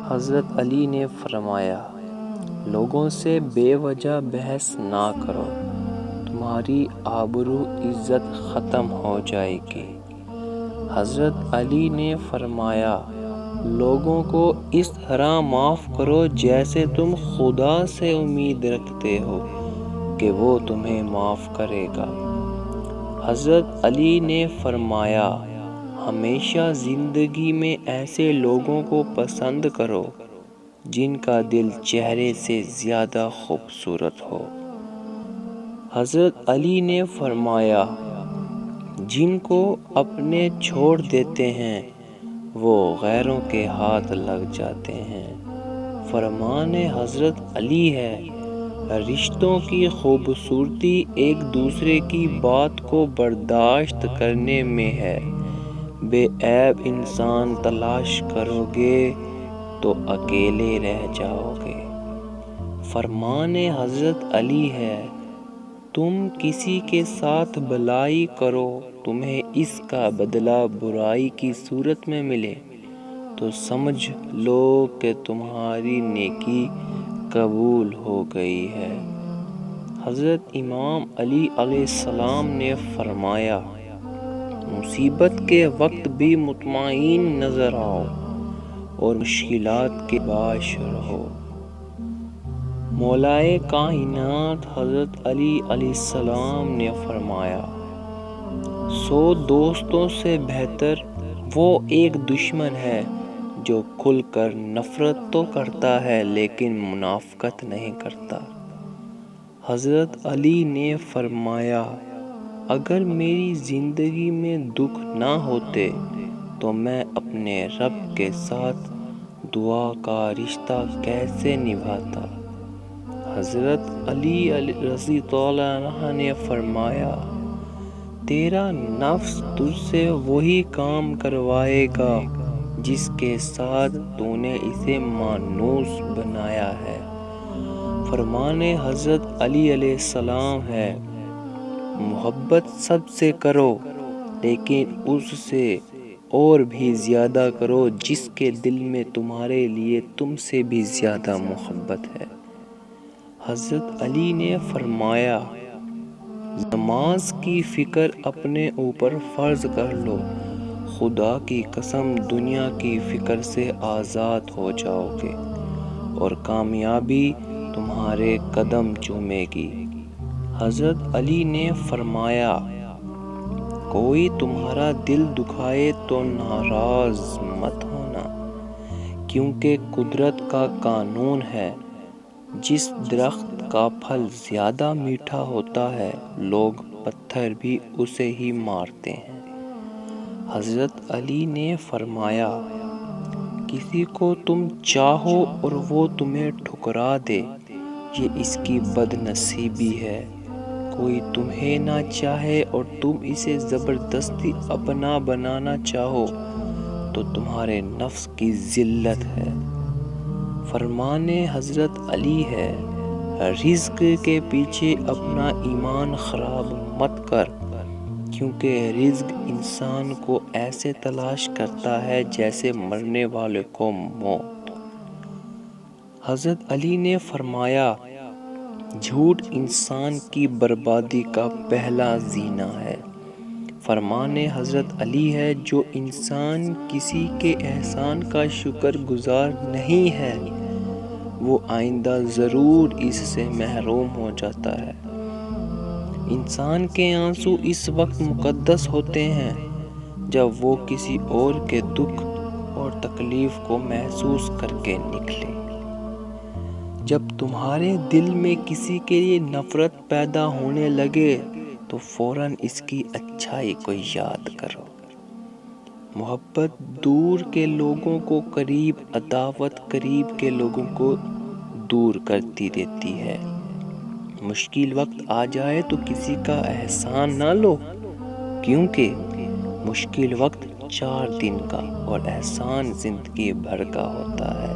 حضرت علی نے فرمایا، لوگوں سے بے وجہ بحث نہ کرو، تمہاری آبرو عزت ختم ہو جائے گی۔ حضرت علی نے فرمایا، لوگوں کو اس طرح معاف کرو جیسے تم خدا سے امید رکھتے ہو کہ وہ تمہیں معاف کرے گا۔ حضرت علی نے فرمایا، ہمیشہ زندگی میں ایسے لوگوں کو پسند کرو جن کا دل چہرے سے زیادہ خوبصورت ہو۔ حضرت علی نے فرمایا، جن کو اپنے چھوڑ دیتے ہیں وہ غیروں کے ہاتھ لگ جاتے ہیں۔ فرمان حضرت علی ہے، رشتوں کی خوبصورتی ایک دوسرے کی بات کو برداشت کرنے میں ہے۔ بے عیب انسان تلاش کرو گے تو اکیلے رہ جاؤ گے۔ فرمان حضرت علی ہے، تم کسی کے ساتھ بھلائی کرو، تمہیں اس کا بدلہ برائی کی صورت میں ملے تو سمجھ لو کہ تمہاری نیکی قبول ہو گئی ہے۔ حضرت امام علی علیہ السلام نے فرمایا، مصیبت کے وقت بھی مطمئن نظر آؤ اور مشکلات کے باعث رہو۔ مولائے کائنات حضرت علی علیہ السلام نے فرمایا، 100 دوستوں سے بہتر وہ ایک دشمن ہے جو کھل کر نفرت تو کرتا ہے لیکن منافقت نہیں کرتا۔ حضرت علی نے فرمایا، اگر میری زندگی میں دکھ نہ ہوتے تو میں اپنے رب کے ساتھ دعا کا رشتہ کیسے نبھاتا۔ حضرت علی رضی اللہ عنہ نے فرمایا، تیرا نفس تجھ سے وہی کام کروائے گا جس کے ساتھ تو نے اسے مانوس بنایا ہے۔ فرمان حضرت علی علیہ السلام ہے، محبت سب سے کرو لیکن اس سے اور بھی زیادہ کرو جس کے دل میں تمہارے لیے تم سے بھی زیادہ محبت ہے۔ حضرت علی نے فرمایا، نماز کی فکر اپنے اوپر فرض کر لو، خدا کی قسم دنیا کی فکر سے آزاد ہو جاؤ گے اور کامیابی تمہارے قدم چومے گی۔ حضرت علی نے فرمایا، کوئی تمہارا دل دکھائے تو ناراض مت ہونا، کیونکہ قدرت کا قانون ہے، جس درخت کا پھل زیادہ میٹھا ہوتا ہے لوگ پتھر بھی اسے ہی مارتے ہیں۔ حضرت علی نے فرمایا، کسی کو تم چاہو اور وہ تمہیں ٹھکرا دے، یہ اس کی بد نصیبی ہے۔ کوئی تمہیں نہ چاہے اور تم اسے زبردستی اپنا بنانا چاہو تو تمہارے نفس کی ذلت ہے۔ فرمان حضرت علی ہے، رزق کے پیچھے اپنا ایمان خراب مت کر، کیونکہ رزق انسان کو ایسے تلاش کرتا ہے جیسے مرنے والے کو موت۔ حضرت علی نے فرمایا، جھوٹ انسان کی بربادی کا پہلا زینہ ہے۔ فرمان حضرت علی ہے، جو انسان کسی کے احسان کا شکر گزار نہیں ہے وہ آئندہ ضرور اس سے محروم ہو جاتا ہے۔ انسان کے آنسو اس وقت مقدس ہوتے ہیں جب وہ کسی اور کے دکھ اور تکلیف کو محسوس کر کے نکلے۔ جب تمہارے دل میں کسی کے لیے نفرت پیدا ہونے لگے تو فوراً اس کی اچھائی کو یاد کرو۔ محبت دور کے لوگوں کو قریب، عداوت قریب کے لوگوں کو دور کرتی دیتی ہے۔ مشکل وقت آ جائے تو کسی کا احسان نہ لو، کیونکہ مشکل وقت 4 دن کا اور احسان زندگی بھر کا ہوتا ہے۔